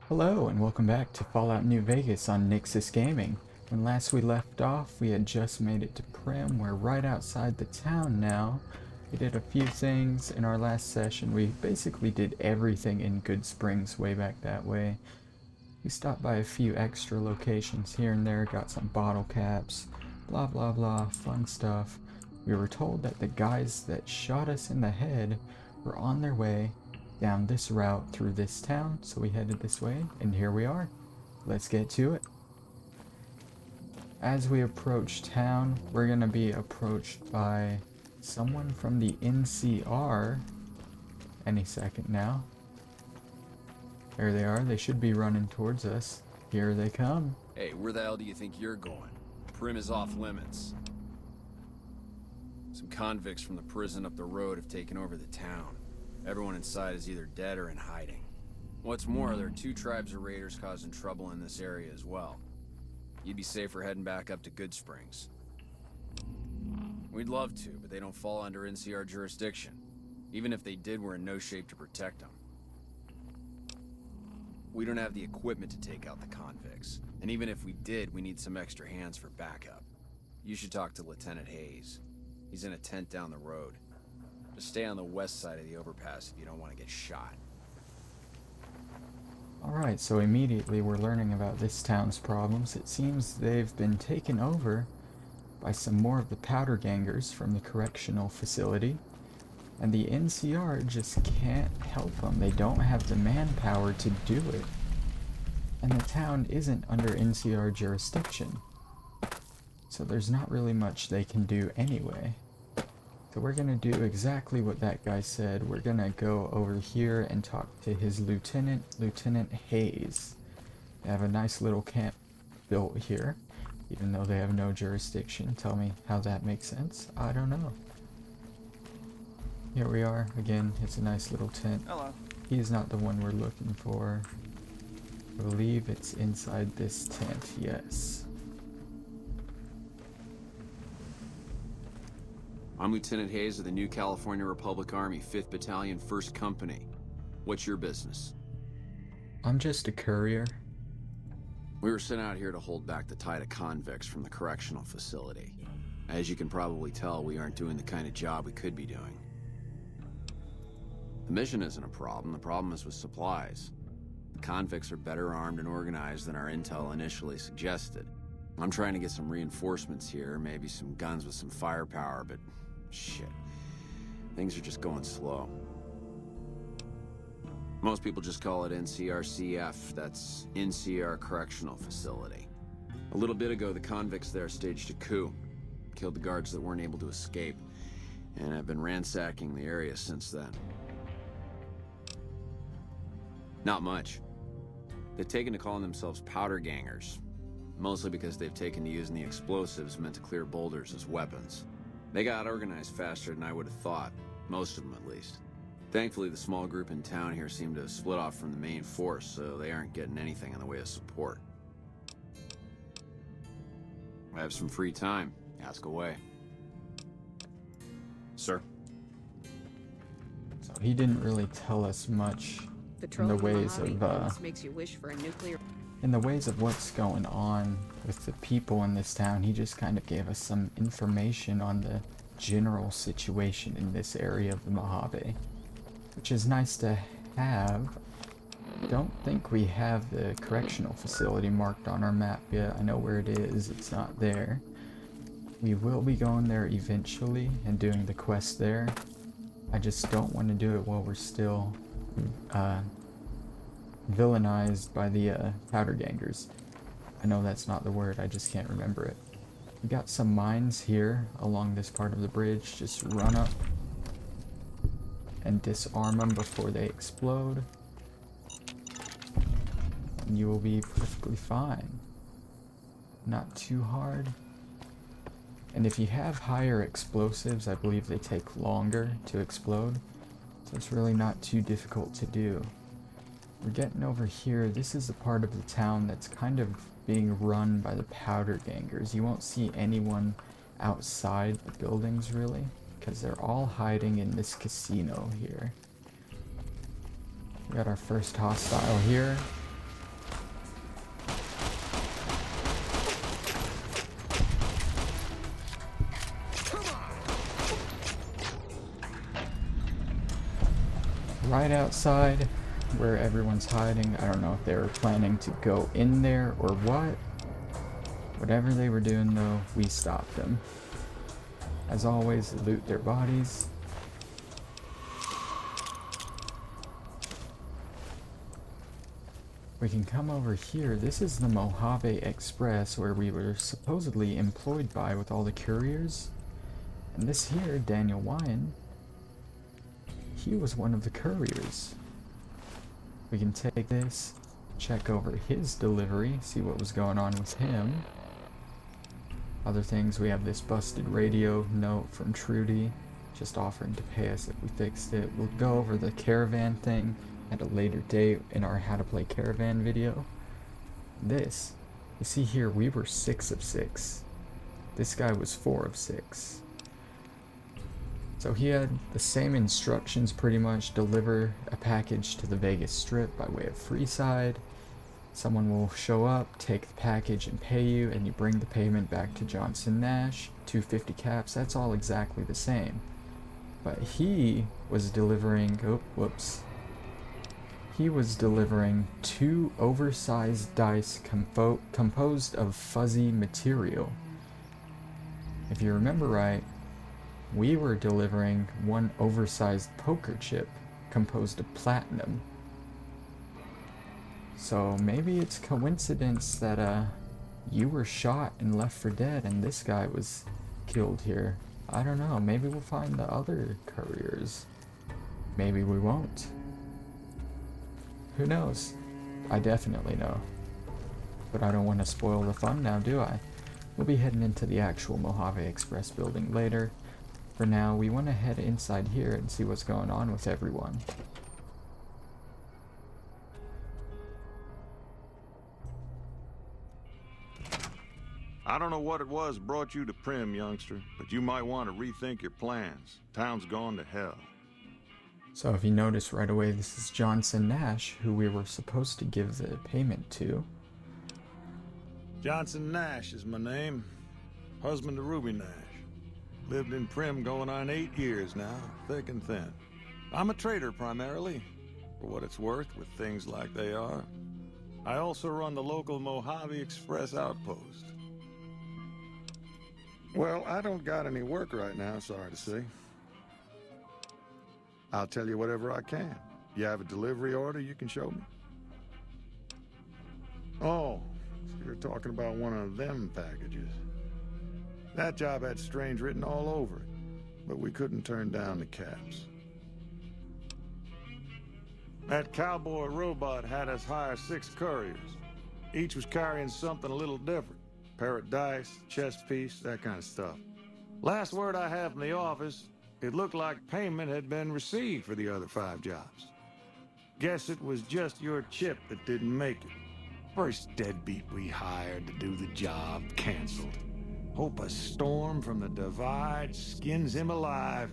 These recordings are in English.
Hello and welcome back to Fallout New Vegas on Nyxus Gaming. When last we left off, we had just made it to Primm. We're right outside the town now. We did a few things in our last session. We basically did everything in Good Springs way back that way. We stopped by a few extra locations here and there, got some bottle caps, blah blah blah, fun stuff. We were told that the guys that shot us in the head were on their way down this route through this town, so we headed this way, and here we are. Let's get to it. As we approach town, we're gonna be approached by someone from the NCR any second now. There they are. They should be running towards us. Here they come. Hey, where the hell do you think you're going? Primm is off limits. Some convicts from the prison up the road have taken over the town. Everyone inside is either dead or in hiding. What's more, there are two tribes of raiders causing trouble in this area as well. You'd be safer heading back up to Good Springs. We'd love to, but they don't fall under NCR jurisdiction. Even if they did, we're in no shape to protect them. We don't have the equipment to take out the convicts. And even if we did, we need some extra hands for backup. You should talk to Lieutenant Hayes. He's in a tent down the road. Just stay on the west side of the overpass if you don't want to get shot. Alright, so immediately we're learning about this town's problems. It seems they've been taken over by some more of the powder gangers from the correctional facility. And the NCR just can't help them. They don't have the manpower to do it. And the town isn't under NCR jurisdiction. So there's not really much they can do anyway. So we're gonna do exactly what that guy said. We're gonna go over here and talk to his lieutenant, Lieutenant Hayes. They have a nice little camp built here, even though they have no jurisdiction. Tell me how that makes sense. I don't know. Here we are. Again, it's a nice little tent. Hello. He's not the one we're looking for. I believe it's inside this tent, yes. I'm Lieutenant Hayes of the New California Republic Army, 5th Battalion, 1st Company. What's your business? I'm just a courier. We were sent out here to hold back the tide of convicts from the correctional facility. As you can probably tell, we aren't doing the kind of job we could be doing. The mission isn't a problem. The problem is with supplies. The convicts are better armed and organized than our intel initially suggested. I'm trying to get some reinforcements here, maybe some guns with some firepower, but shit. Things are just going slow. Most people just call it NCRCF. That's NCR Correctional Facility. A little bit ago, the convicts there staged a coup. Killed the guards that weren't able to escape. And have been ransacking the area since then. Not much. They've taken to calling themselves powder gangers. Mostly because they've taken to using the explosives meant to clear boulders as weapons. They got organized faster than I would have thought. Most of them, at least. Thankfully, the small group in town here seem to have split off from the main force, so they aren't getting anything in the way of support. I have some free time. Ask away. Sir? So he didn't really tell us much in the ways of makes you wish for a nuclear. in the ways of what's going on with the people in this town. He just kind of gave us some information on the general situation in this area of the Mojave, which is nice to have. Don't think we have the correctional facility marked on our map yet. I know where it is. It's not there. We will be going there eventually and doing the quest there. I just don't want to do it while we're still villainized by the powder gangers. I know that's not the word, I just can't remember it. We got some mines here along this part of the bridge. Just run up and disarm them before they explode, and you will be perfectly fine. Not too hard. And if you have higher explosives, I believe they take longer to explode, so it's really not too difficult to do. We're getting over here. This is the part of the town that's kind of being run by the powder gangers. You won't see anyone outside the buildings really, because they're all hiding in this casino here. We got our first hostile here. right outside where everyone's hiding. I don't know if they were planning to go in there or what. Whatever they were doing though, we stopped them. As always, loot their bodies. We can come over here. This is the Mojave Express where we were supposedly employed by with all the couriers. And this here, Daniel Wyan, he was one of the couriers. We can take this, check over his delivery, see what was going on with him. Other things, we have this busted radio note from Trudy, just offering to pay us if we fixed it. We'll go over the caravan thing at a later date in our How to Play Caravan video. This, you see here, we were 6 of 6. This guy was 4 of 6. So he had the same instructions pretty much: deliver a package to the Vegas Strip by way of Freeside. Someone will show up, take the package and pay you, and you bring the payment back to Johnson Nash. 250 caps, that's all exactly the same. But he was delivering, oh, whoops. He was delivering 2 oversized dice composed of fuzzy material. If you remember right, we were delivering 1 oversized poker chip composed of platinum. So maybe it's coincidence that you were shot and left for dead and this guy was killed here. I don't know, maybe we'll find the other couriers. Maybe we won't. Who knows? I definitely know. But I don't want to spoil the fun now, do I? We'll be heading into the actual Mojave Express building later. For now, we want to head inside here and see what's going on with everyone. I don't know what it was brought you to Primm, youngster, but you might want to rethink your plans. Town's gone to hell. So if you notice right away, this is Johnson Nash, who we were supposed to give the payment to. Johnson Nash is my name. Husband to Ruby Nash. Lived in Primm going on 8 years now, thick and thin. I'm a trader primarily, for what it's worth with things like they are. I also run the local Mojave Express outpost. Well, I don't got any work right now, sorry to say. I'll tell you whatever I can. You have a delivery order you can show me? Oh, so you're talking about one of them packages. That job had strange written all over it, but we couldn't turn down the caps. That cowboy robot had us hire 6 couriers. Each was carrying something a little different. Pair of dice, chess piece, that kind of stuff. Last word I have from the office, it looked like payment had been received for the other 5 jobs. Guess it was just your chip that didn't make it. First deadbeat we hired to do the job canceled. Hope a storm from the divide skins him alive.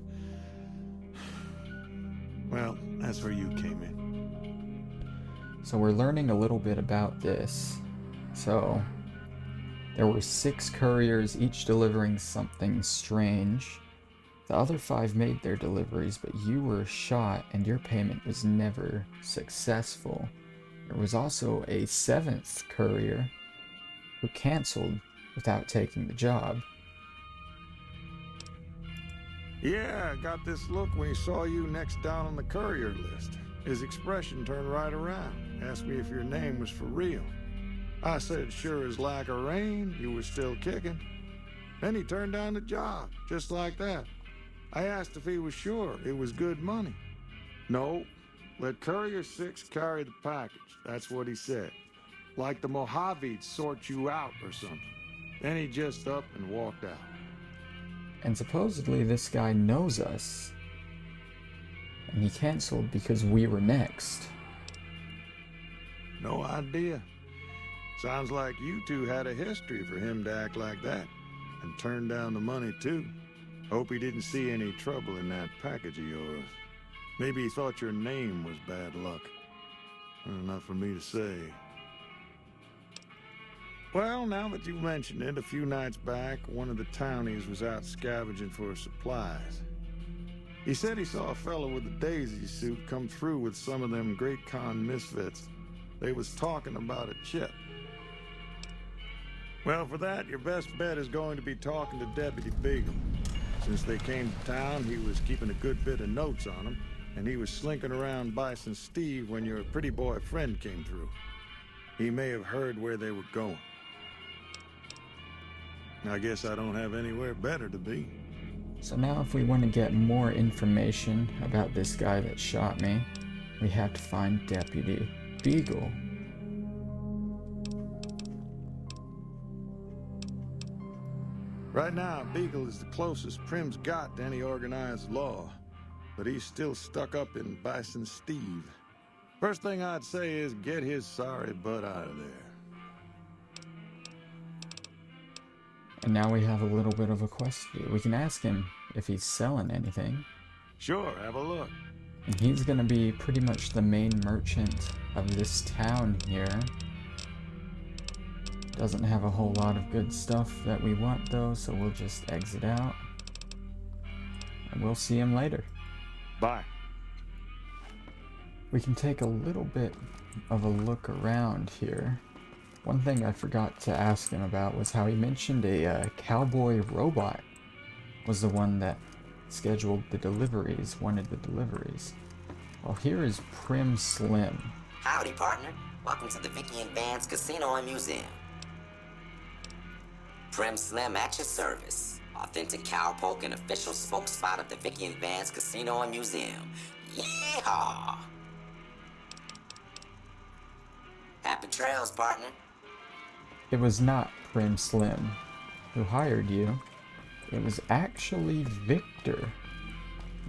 Well, that's where you came in. So we're learning a little bit about this. So there were 6 couriers, each delivering something strange. The other 5 made their deliveries, but you were shot and your payment was never successful. There was also a 7th courier who canceled without taking the job. Yeah, I got this look when he saw you next down on the courier list. His expression turned right around, asked me if your name was for real. I said sure as like a rain, you were still kicking. Then he turned down the job, just like that. I asked if he was sure it was good money. No, let Courier 6 carry the package, that's what he said. Like the Mojave'd sort you out or something. Then he just up and walked out. And supposedly this guy knows us. And he canceled because we were next. No idea. Sounds like you two had a history for him to act like that. And turn down the money too. Hope he didn't see any trouble in that package of yours. Maybe he thought your name was bad luck. Not for me to say. Well, now that you mention it, a few nights back, one of the townies was out scavenging for supplies. He said he saw a fellow with a daisy suit come through with some of them Great Con misfits. They was talking about a chip. Well, for that, your best bet is going to be talking to Deputy Beagle. Since they came to town, he was keeping a good bit of notes on them, and he was slinking around Bison Steve when your pretty boy friend came through. He may have heard where they were going. I guess I don't have anywhere better to be. So now if we want to get more information about this guy that shot me, we have to find Deputy Beagle. Right now, Beagle is the closest Primm's got to any organized law, but he's still stuck up in Bison Steve. First thing I'd say is get his sorry butt out of there. And now we have a little bit of a quest to do. We can ask him if he's selling anything. Sure, have a look. And he's gonna be pretty much the main merchant of this town here. Doesn't have a whole lot of good stuff that we want though, so we'll just exit out. And we'll see him later. Bye. We can take a little bit of a look around here. One thing I forgot to ask him about was how he mentioned a cowboy robot was the one that scheduled the deliveries, wanted the deliveries. Well, here is Primm Slim. Howdy, partner. Welcome to the Vicky and Vance Casino and Museum. Primm Slim at your service. Authentic cowpoke and official smoke spot of the Vicky and Vance Casino and Museum. Yeehaw! Happy trails, partner. It was not Primm Slim who hired you. It was actually Victor,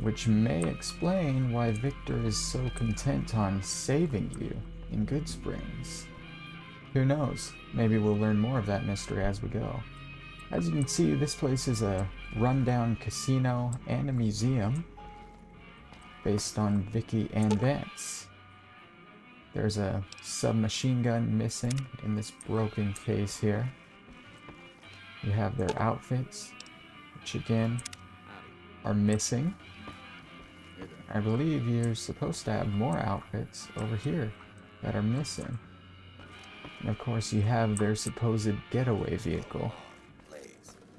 which may explain why Victor is so content on saving you in Good Springs. Who knows? Maybe we'll learn more of that mystery as we go. As you can see, this place is a rundown casino and a museum based on Vicky and Vance. There's a submachine gun missing in this broken case here. You have their outfits, which again are missing. I believe you're supposed to have more outfits over here that are missing. And of course you have their supposed getaway vehicle.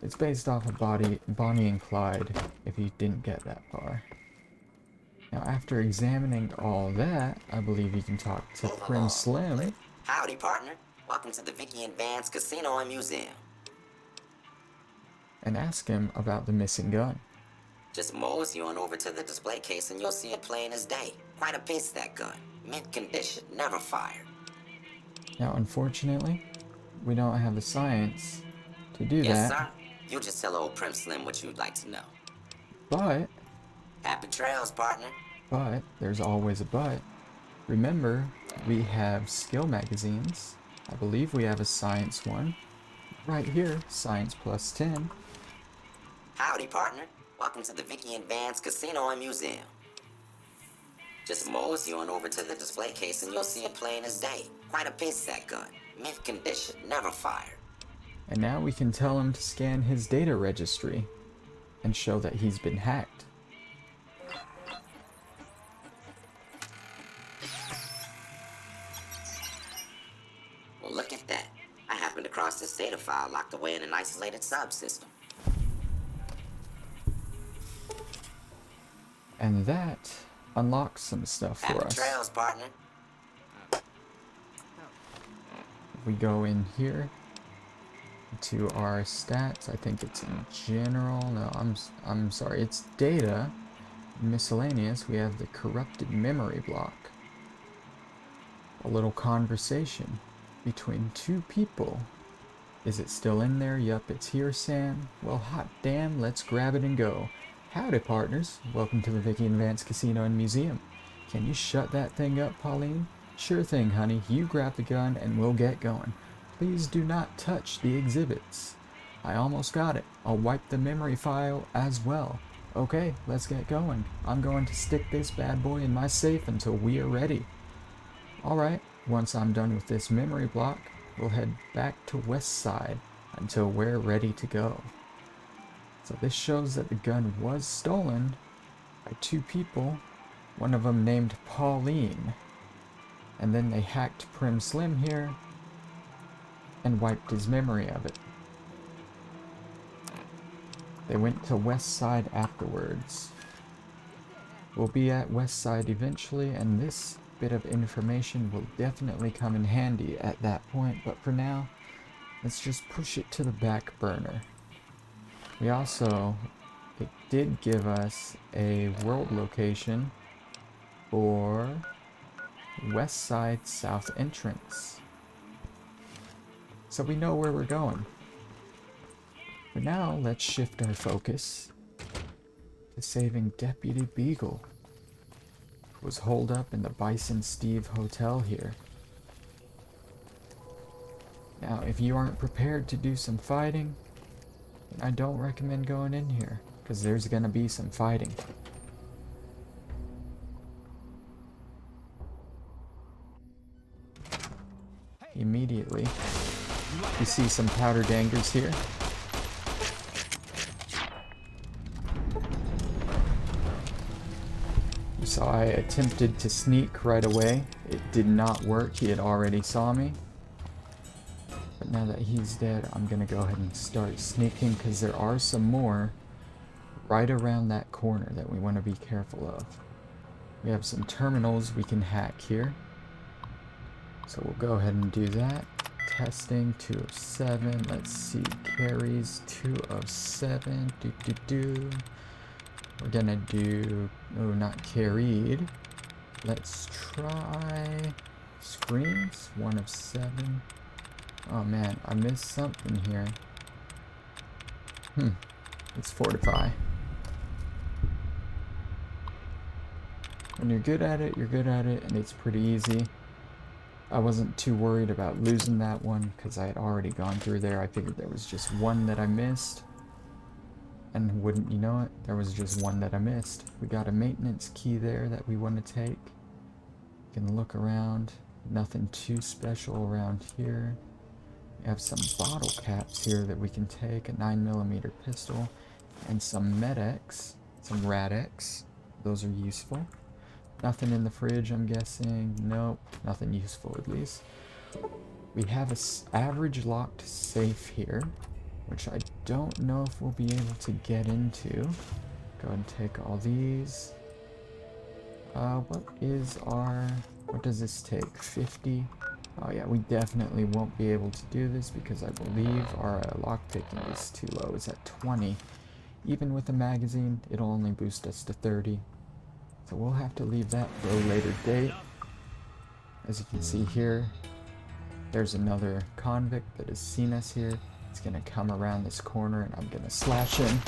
It's based off of Bonnie and Clyde, if you didn't get that far. Now after examining all that, I believe you can talk to Primm Slim. Howdy, partner. Welcome to the Vicky and Vance Casino and Museum. And ask him about the missing gun. Just mosey on over to the display case and you'll see it plain as day. Quite a piece, that gun. Mint condition, never fired. Now unfortunately, we don't have the science to do Yes, that. sir. You just tell old Primm Slim what you'd like to know. But Happy trails, partner. there's always a but. Remember, we have skill magazines. I believe we have a science one. Right here, science plus 10. Howdy, partner. Welcome to the Vicky and Vance Casino and Museum. Just mosey on over to the display case and you'll see it plain as day. Quite a piece, that gun. Mint condition, never fired. And now we can tell him to scan his data registry and show that he's been hacked. Well, look at that. I happened across this data file locked away in an isolated subsystem. And that unlocks some stuff for Happy us. trails, partner. We go in here to our stats. I think it's in general. No, I'm sorry. It's data. Miscellaneous. We have the corrupted memory block. A little conversation between two people. Is it still in there? Yup, it's here, Sam. Well, hot damn, let's grab it and go. Howdy, partners. Welcome to the Vicky and Vance Casino and Museum. Can you shut that thing up, Pauline? Sure thing, honey. You grab the gun and we'll get going. Please do not touch the exhibits. I almost got it. I'll wipe the memory file as well. Okay, let's get going. I'm going to stick this bad boy in my safe until we are ready. Alright, once I'm done with this memory block, we'll head back to West Side until we're ready to go. So this shows that the gun was stolen by two people, one of them named Pauline. And then they hacked Primm Slim here and wiped his memory of it. They went to West Side afterwards. We'll be at West Side eventually, and this bit of information will definitely come in handy at that point, but for now, let's just push it to the back burner. We also, it did give us a world location for West Side South entrance. So we know where we're going. But now let's shift our focus to saving Deputy Beagle, who was holed up in the Bison Steve Hotel here. Now, if you aren't prepared to do some fighting, then I don't recommend going in here, because there's gonna be some fighting. Immediately, you see some powder gangers here. You saw I attempted to sneak right away. It did not work. He had already saw me. But now that he's dead, I'm gonna go ahead and start sneaking, because there are some more right around that corner that we want to be careful of. We have some terminals we can hack here. So we'll go ahead and do that. Testing 2 of 7. Let's see. Carries 2 of 7. We're gonna do, oh, not carried. Let's try screens. 1 of 7. Oh man, I missed something here. Let's fortify. When you're good at it, you're good at it, and it's pretty easy. I wasn't too worried about losing that one because I had already gone through there. I figured there was just one that I missed. And wouldn't you know it, there was just one that I missed. We got a maintenance key there that we want to take. You can look around. Nothing too special around here. We have some bottle caps here that we can take. A 9mm pistol. And some Med-X. Some Rad-X. Those are useful. Nothing in the fridge, I'm guessing. Nope, nothing useful at least. We have a average locked safe here, which I don't know if we'll be able to get into. Go ahead and take all these. What does this take? 50? Oh yeah, we definitely won't be able to do this because I believe our lockpicking is too low. It's at 20. Even with a magazine, it'll only boost us to 30. So we'll have to leave that for a later date. As you can see here, there's another convict that has seen us here. It's gonna come around this corner and I'm gonna slash him.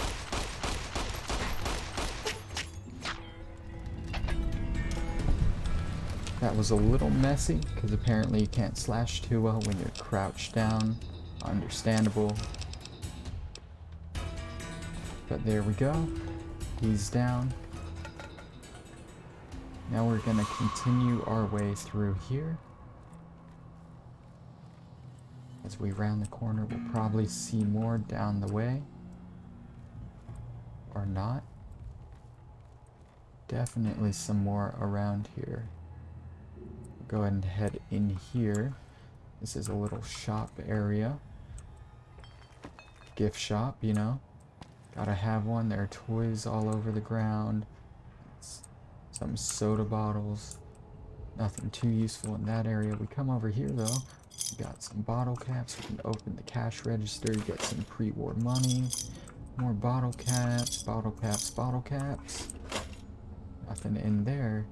That was a little messy, because apparently you can't slash too well when you're crouched down. Understandable. But there we go. He's down. Now we're gonna continue our way through here. As we round the corner, we'll probably see more down the way. Or not. Definitely some more around here. Go ahead and head in here. This is a little shop area. Gift shop, you know. Gotta have one. There are toys all over the ground. Some soda bottles. Nothing too useful in that area. We come over here though. We got some bottle caps. We can open the cash register, get some pre-war money. More bottle caps, bottle caps, bottle caps. Nothing in there.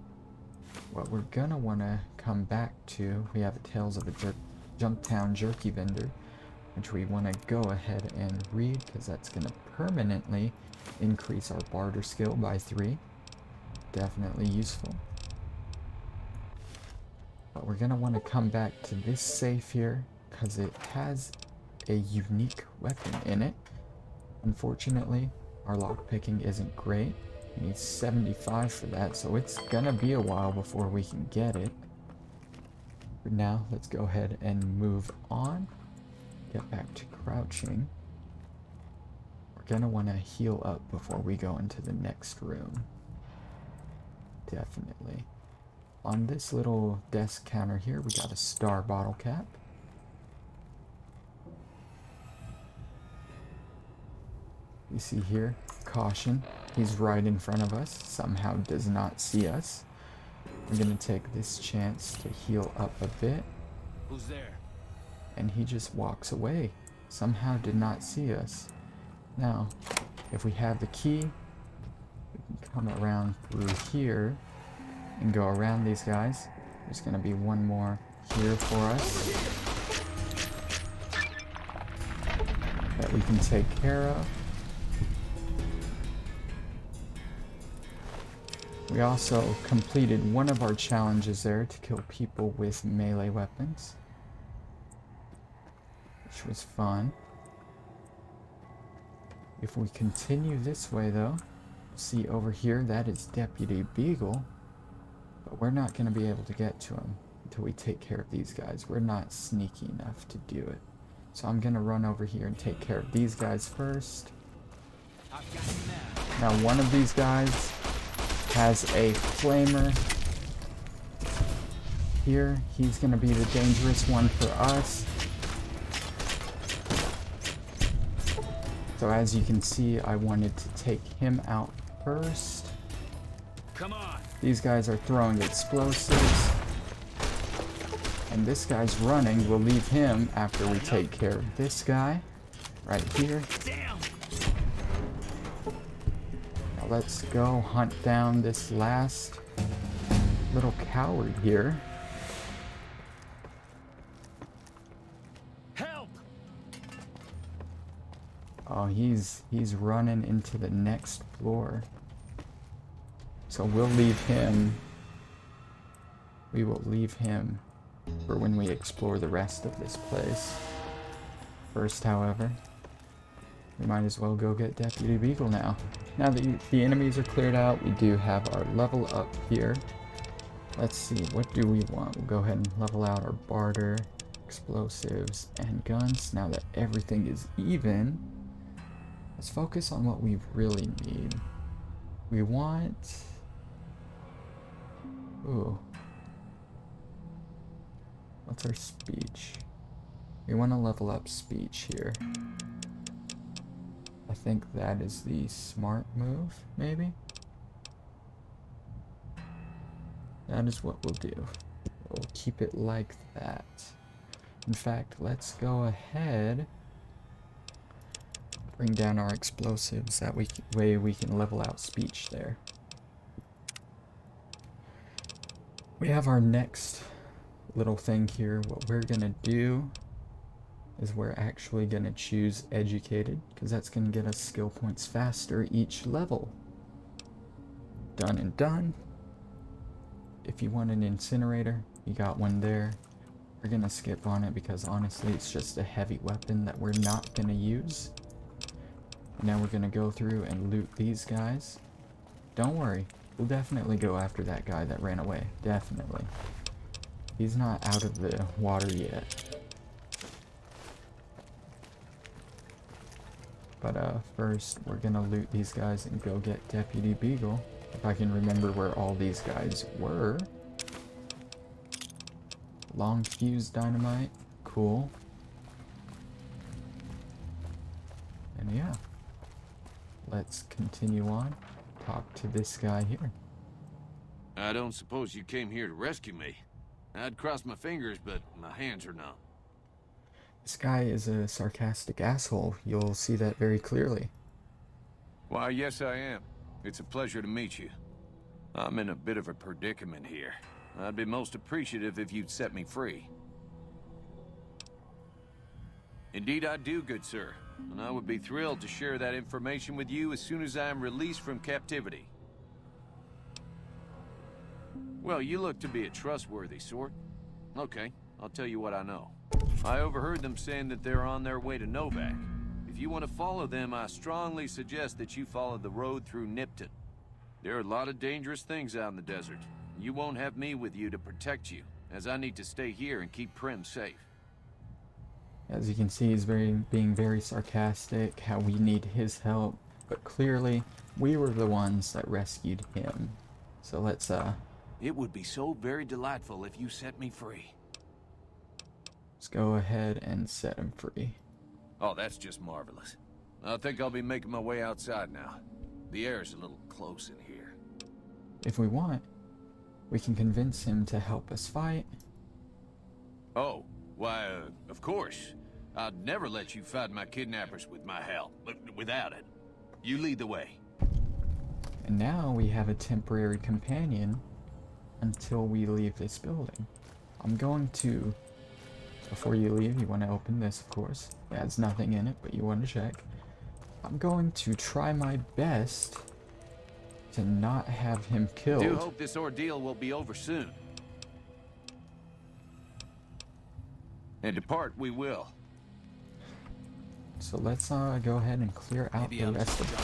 What we're gonna wanna come back to, we have a Tales of a Junktown Jerky Vendor, which we wanna go ahead and read, because that's gonna permanently increase our barter skill by 3. Definitely useful. But we're gonna want to come back to this safe here because it has a unique weapon in it. Unfortunately, our lockpicking isn't great. We need 75 for that, so it's gonna be a while before we can get it. For now, let's go ahead and move on. Get back to crouching. We're gonna want to heal up before we go into the next room. Definitely. On this little desk counter here, we got a star bottle cap. You see here, caution, he's right in front of us, somehow does not see us. We're gonna take this chance to heal up a bit. Who's there? And he just walks away, somehow did not see us. Now, if we have the key, we can come around through here and go around these guys. There's gonna be one more here for us that we can take care of. We also completed one of our challenges there to kill people with melee weapons, which was fun. If we continue this way though, see over here, that is Deputy Beagle, but we're not going to be able to get to him until we take care of these guys. We're not sneaky enough to do it. So I'm going to run over here and take care of these guys first. Now one of these guys has a flamer here. He's going to be the dangerous one for us. So as you can see, I wanted to take him out first. Come on. These guys are throwing explosives. And this guy's running. We'll leave him after we take care of this guy right here. Damn. Now let's go hunt down this last little coward here. Help. Oh, he's running into the next floor. So we'll leave him. We will leave him for when we explore the rest of this place. First, however, we might as well go get Deputy Beagle now. Now that the enemies are cleared out, we do have our level up here. Let's see, what do we want? We'll go ahead and level out our barter, explosives, and guns. Now that everything is even, let's focus on what we really need. We want... Ooh. What's our speech? We want to level up speech here. I think that is the smart move, maybe? That is what we'll do. We'll keep it like that. In fact, let's go ahead, bring down our explosives, that way we can level out speech there. We have our next little thing here. What we're gonna do is we're actually gonna choose educated, because that's gonna get us skill points faster each level. Done and done. If you want an incinerator, you got one there. We're gonna skip on it because honestly it's just a heavy weapon that we're not gonna use. Now we're gonna go through and loot these guys. Don't worry, we'll definitely go after that guy that ran away. Definitely. He's not out of the water yet. But first, we're gonna loot these guys and go get Deputy Beagle. If I can remember where all these guys were. Long fuse dynamite. Cool. And yeah. Let's continue on. Talk to this guy here. I don't suppose you came here to rescue me. I'd cross my fingers, but my hands are numb. This guy is a sarcastic asshole. You'll see that very clearly. Why, yes I am. It's a pleasure to meet you. I'm in a bit of a predicament here. I'd be most appreciative if you'd set me free. Indeed I do, good sir. And I would be thrilled to share that information with you as soon as I am released from captivity. Well, you look to be a trustworthy sort. Okay, I'll tell you what I know. I overheard them saying that they're on their way to Novak. If you want to follow them, I strongly suggest that you follow the road through Nipton. There are a lot of dangerous things out in the desert. You won't have me with you to protect you, as I need to stay here and keep Primm safe. As you can see, he's being very sarcastic, how we need his help, but clearly we were the ones that rescued him. So let's It would be so very delightful if you set me free. go ahead and set him free. Oh, that's just marvelous. I think I'll be making my way outside now. The air's a little close in here. If we want, we can convince him to help us fight. Oh, why, of course. I'd never let you fight my kidnappers with my help, but without it. You lead the way. And now we have a temporary companion until we leave this building. I'm going to, before you leave, you want to open this, of course. It has nothing in it, but you want to check. I'm going to try my best to not have him killed. I do hope this ordeal will be over soon. And depart we will. So let's go ahead and clear out Maybe the I'll rest just of it.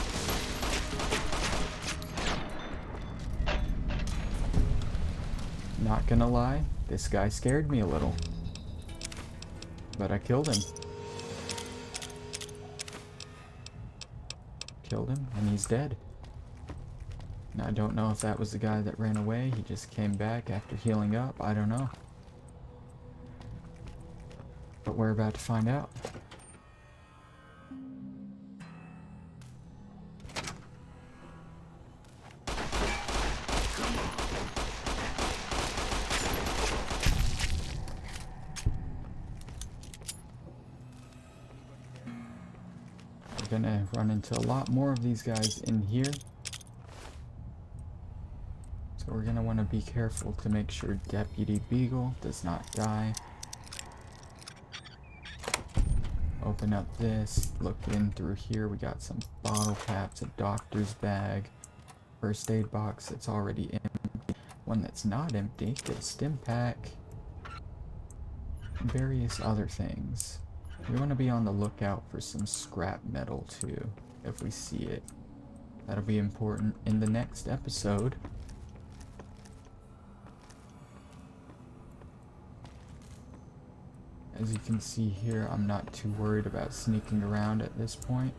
Not gonna lie, this guy scared me a little. But I killed him. Killed him, and he's dead. Now, I don't know if that was the guy that ran away. He just came back after healing up. I don't know. But we're about to find out. We're gonna run into a lot more of these guys in here. So we're gonna want to be careful to make sure Deputy Beagle does not die. Open up this, look in through here. We got some bottle caps, a doctor's bag, first aid box that's already empty, one that's not empty, get a stim pack, and various other things. We want to be on the lookout for some scrap metal too, if we see it. That'll be important in the next episode. As you can see here, I'm not too worried about sneaking around at this point.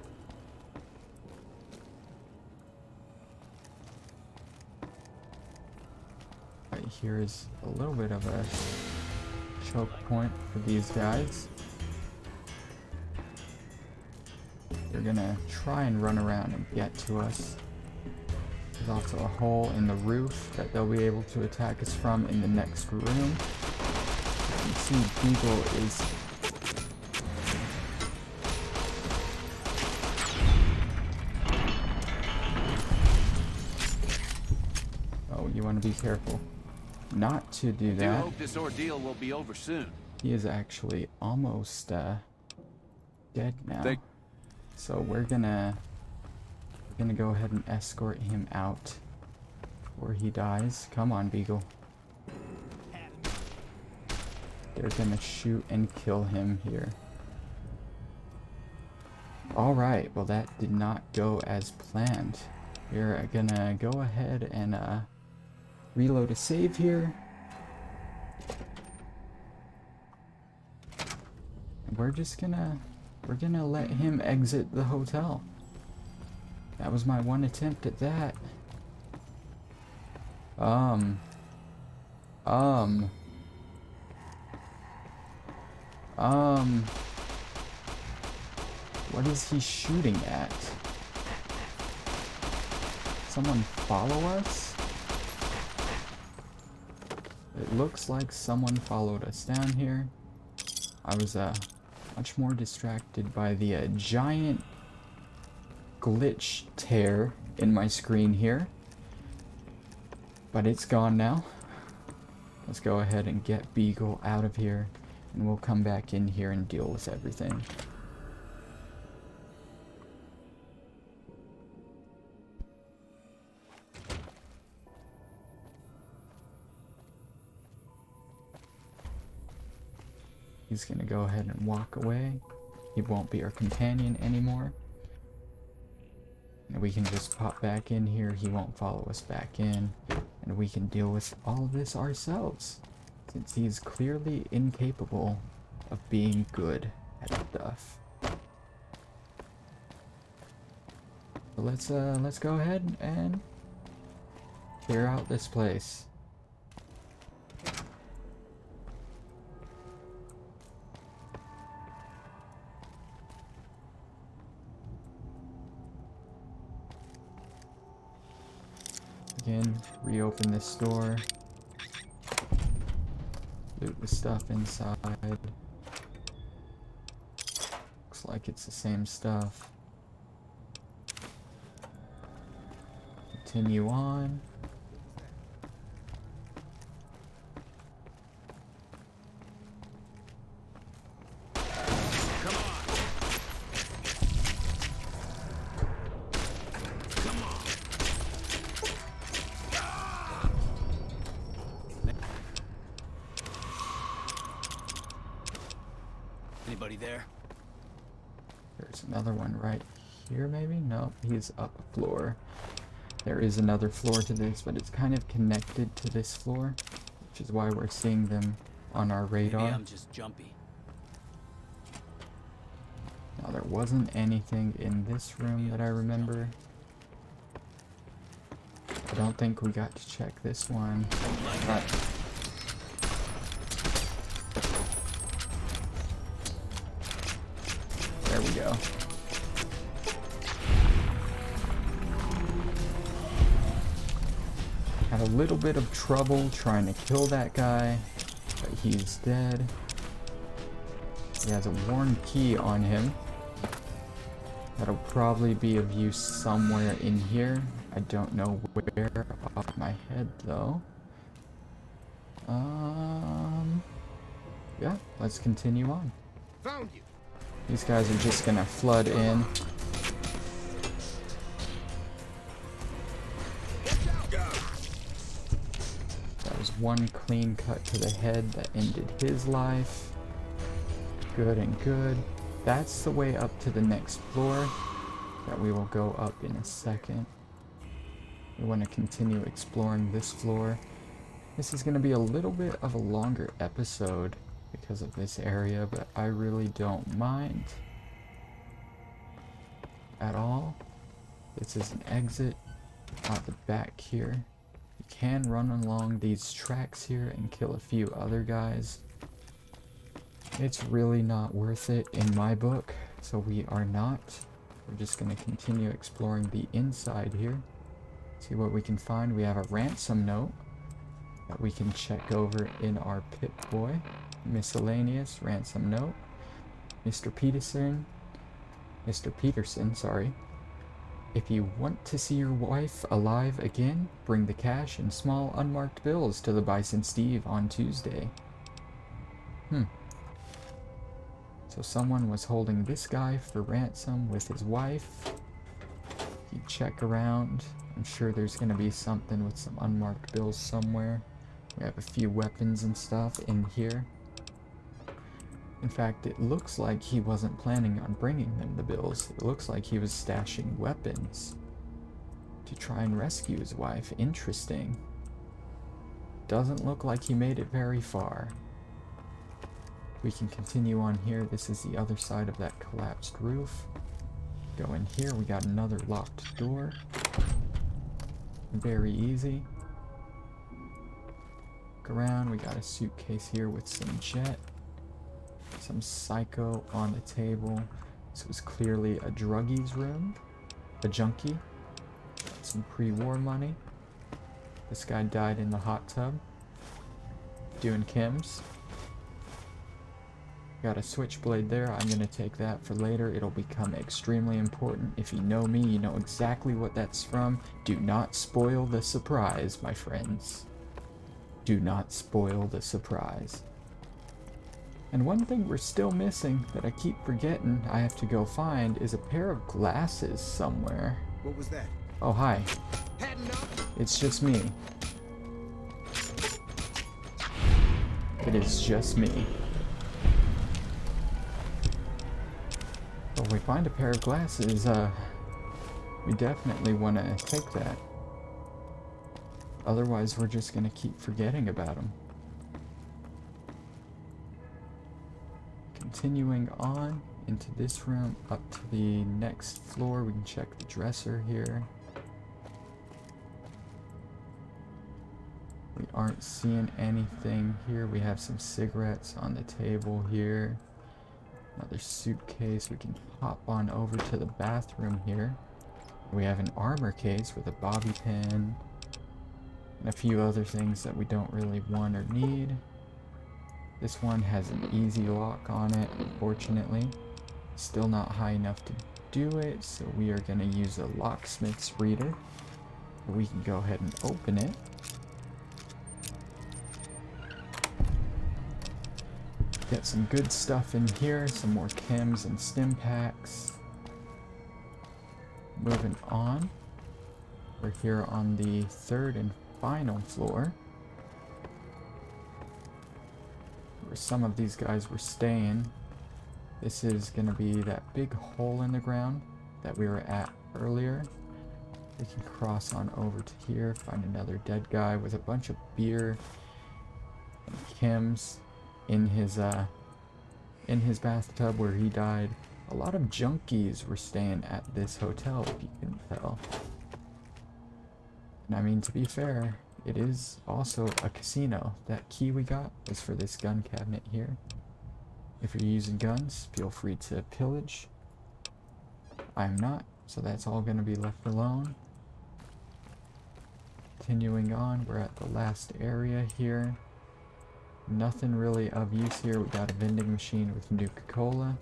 Right here is a little bit of a choke point for these guys. They're gonna try and run around and get to us. There's also a hole in the roof that they'll be able to attack us from in the next room. You can see Beagle is you want to be careful not to do I that. hope this ordeal will be over soon. He is actually almost dead now. So we're gonna go ahead and escort him out before he dies. Come on, Beagle. They're gonna shoot and kill him here. Alright, well that did not go as planned. We're gonna go ahead and reload a save here. And we're gonna let him exit the hotel. That was my one attempt at that. What is he shooting at? Someone follow us? It looks like someone followed us down here. I was much more distracted by the giant glitch tear in my screen here. But it's gone now. Let's go ahead and get Beagle out of here, and we'll come back in here and deal with everything. He's gonna go ahead and walk away. He won't be our companion anymore. And we can just pop back in here. He won't follow us back in. And we can deal with all of this ourselves, since he's clearly incapable of being good at stuff. So let's go ahead and Clear out this place. Again, reopen this door. Loot the stuff inside. Looks like it's the same stuff. Continue on. Anybody there? There's another one right here, maybe? No, he's up a floor. There is another floor to this, but it's kind of connected to this floor, which is why we're seeing them on our radar. Maybe I'm just jumpy. Now, there wasn't anything in this room that I remember. I don't think we got to check this one. But there we go. Had a little bit of trouble trying to kill that guy, but he's dead. He has a worn key on him. That'll probably be of use somewhere in here. I don't know where off my head though. Yeah, let's continue on. Found you. These guys are just gonna flood in. That was one clean cut to the head that ended his life. Good and good. That's the way up to the next floor that we will go up in a second. We want to continue exploring this floor. This is going to be a little bit of a longer episode because of this area, but I really don't mind at all. This is an exit out the back here. You can run along these tracks here and kill a few other guys. It's really not worth it in my book, so we are not. We're just going to continue exploring the inside here. See what we can find. We have a ransom note that we can check over in our Pip-Boy. Miscellaneous ransom note. Mr. Peterson, sorry. If you want to see your wife alive again, bring the cash and small unmarked bills to the Bison Steve on Tuesday. So someone was holding this guy for ransom with his wife. You check around. I'm sure there's going to be something with some unmarked bills somewhere. We have a few weapons and stuff in here. In fact, it looks like he wasn't planning on bringing them the bills. It looks like he was stashing weapons to try and rescue his wife. Interesting. Doesn't look like he made it very far. We can continue on here. This is the other side of that collapsed roof. Go in here. We got another locked door. Very easy. Look around. We got a suitcase here with some jet. Some psycho on the table. This was clearly a druggie's room. A junkie. Got some pre-war money. This guy died in the hot tub. Doing chems. Got a switchblade there. I'm gonna take that for later. It'll become extremely important. If you know me, you know exactly what that's from. Do not spoil the surprise, my friends. Do not spoil the surprise. And one thing we're still missing that I keep forgetting I have to go find is a pair of glasses somewhere. What was that? Oh, hi. Had enough? It's just me. It is just me. Well, if we find a pair of glasses, we definitely want to take that. Otherwise, we're just going to keep forgetting about them. Continuing on into this room, up to the next floor, we can check the dresser here. We aren't seeing anything here. We have some cigarettes on the table here. Another suitcase. We can hop on over to the bathroom here. We have an armor case with a bobby pin and a few other things that we don't really want or need. This one has an easy lock on it, unfortunately. Still not high enough to do it, so we are going to use a locksmith's reader. We can go ahead and open it. Get some good stuff in here, some more chems and stim packs. Moving on. We're here on the third and final floor, where some of these guys were staying. This is going to be that big hole in the ground that we were at earlier. We can cross on over to here, find another dead guy with a bunch of beer and chems in his bathtub where he died. A lot of junkies were staying at this hotel, if you can tell. And I mean, to be fair, it is also a casino. That key we got was for this gun cabinet here. If you're using guns, feel free to pillage. I'm not, so that's all going to be left alone. Continuing on, we're at the last area here. Nothing really of use here. We got a vending machine with Nuka-Cola.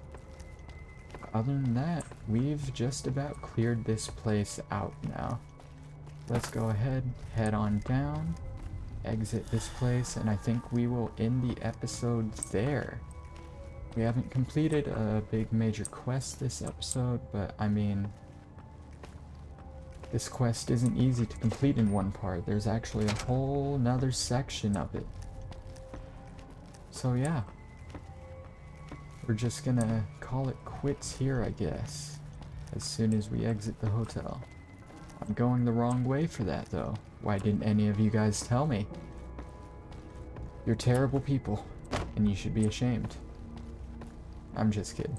Other than that, we've just about cleared this place out now. Let's go ahead, head on down, exit this place, and I think we will end the episode there. We haven't completed a big major quest this episode, but I mean, this quest isn't easy to complete in one part. There's actually a whole nother section of it. So yeah, we're just gonna call it quits here, I guess, as soon as we exit the hotel. I'm going the wrong way for that, though. Why didn't any of you guys tell me? You're terrible people, and you should be ashamed. I'm just kidding.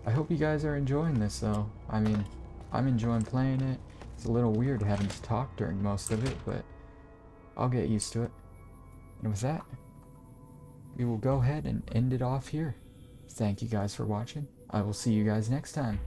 I hope you guys are enjoying this, though. I mean, I'm enjoying playing it. It's a little weird having to talk during most of it, but I'll get used to it. And with that, we will go ahead and end it off here. Thank you guys for watching. I will see you guys next time.